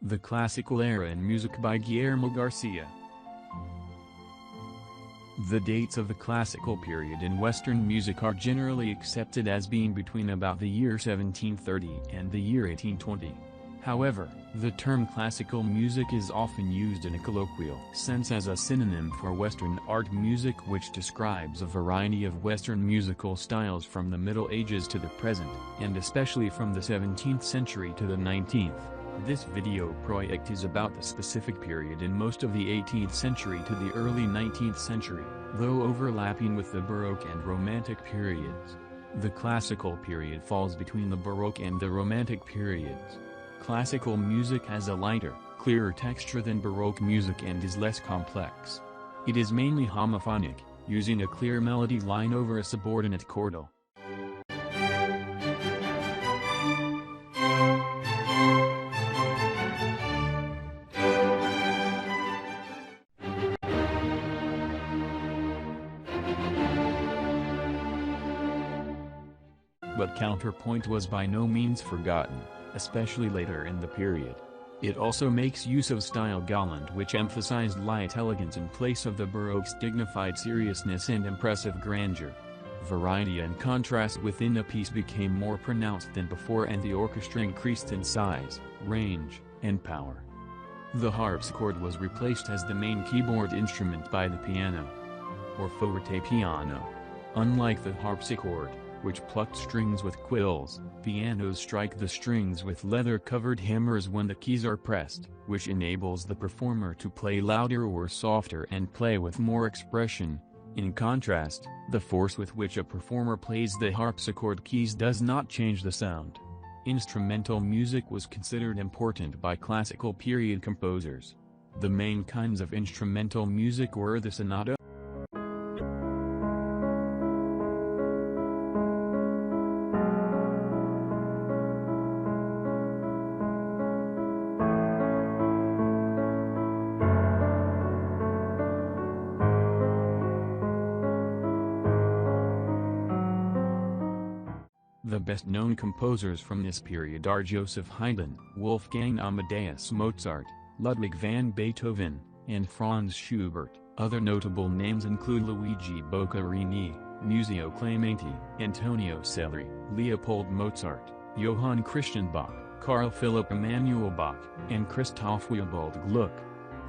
The Classical Era in Music by Guillermo Garcia. The dates of the classical period in Western music are generally accepted as being between about the year 1730 and the year 1820. However, the term classical music is often used in a colloquial sense as a synonym for Western art music, which describes a variety of Western musical styles from the Middle Ages to the present, and especially from the 17th century to the 19th. This video project is about the specific period in most of the 18th century to the early 19th century, though overlapping with the Baroque and Romantic periods. The classical period falls between the Baroque and the Romantic periods. Classical music has a lighter, clearer texture than Baroque music and is less complex. It is mainly homophonic, using a clear melody line over a subordinate chordal. But counterpoint was by no means forgotten, especially later in the period. It also makes use of style galant, which emphasized light elegance in place of the Baroque's dignified seriousness and impressive grandeur. Variety and contrast within a piece became more pronounced than before, and the orchestra increased in size, range, and power. The harpsichord was replaced as the main keyboard instrument by the piano, or forte piano. Unlike the harpsichord, which plucked strings with quills, pianos strike the strings with leather-covered hammers when the keys are pressed, which enables the performer to play louder or softer and play with more expression. In contrast, the force with which a performer plays the harpsichord keys does not change the sound. Instrumental music was considered important by classical period composers. The main kinds of instrumental music were the sonata, The best-known composers from this period are Joseph Haydn, Wolfgang Amadeus Mozart, Ludwig van Beethoven, and Franz Schubert. Other notable names include Luigi Boccherini, Muzio Clementi, Antonio Salieri, Leopold Mozart, Johann Christian Bach, Carl Philipp Emanuel Bach, and Christoph Willibald Gluck.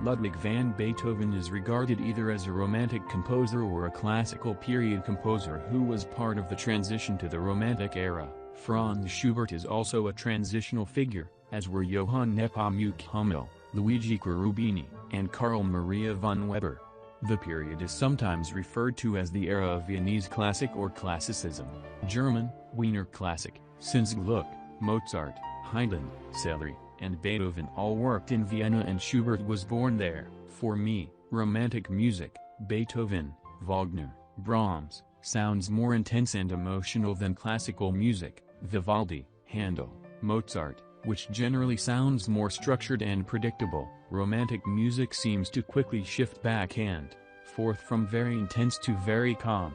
Ludwig van Beethoven is regarded either as a Romantic composer or a classical period composer who was part of the transition to the Romantic era. Franz Schubert is also a transitional figure, as were Johann Nepomuk Hummel, Luigi Cherubini, and Carl Maria von Weber. The period is sometimes referred to as the era of Viennese classic or classicism, German, Wiener Classic, since Gluck, Mozart, Haydn, Salieri, and Beethoven all worked in Vienna and Schubert was born there. For me, Romantic music, Beethoven, Wagner, Brahms, sounds more intense and emotional than classical music, Vivaldi, Handel, Mozart, which generally sounds more structured and predictable. Romantic music seems to quickly shift back and forth from very intense to very calm.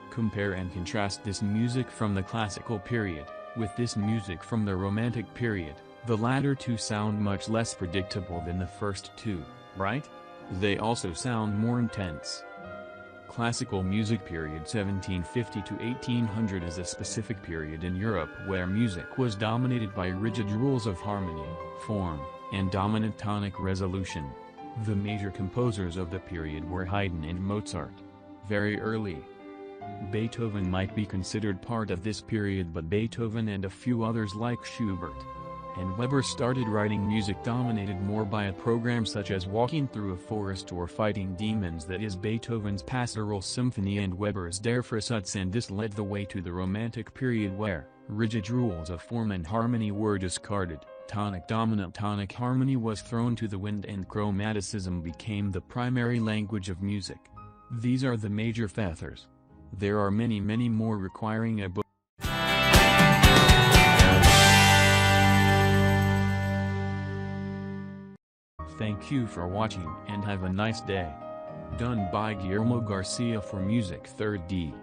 Compare and contrast this music from the classical period with this music from the Romantic period. The latter two sound much less predictable than the first two, right? They also sound more intense. Classical music period 1750 to 1800 is a specific period in Europe where music was dominated by rigid rules of harmony, form, and dominant tonic resolution. The major composers of the period were Haydn and Mozart. Very early, Beethoven might be considered part of this period, but Beethoven and a few others like Schubert and Weber started writing music dominated more by a program such as Walking Through a Forest or Fighting Demons, that is Beethoven's Pastoral Symphony and Weber's Der Freischütz, and this led the way to the Romantic period where rigid rules of form and harmony were discarded, tonic dominant tonic harmony was thrown to the wind, and chromaticism became the primary language of music. These are the major feathers. There are many more requiring a book. Thank you for watching and have a nice day. Done by Guillermo Garcia for Music 3rd D.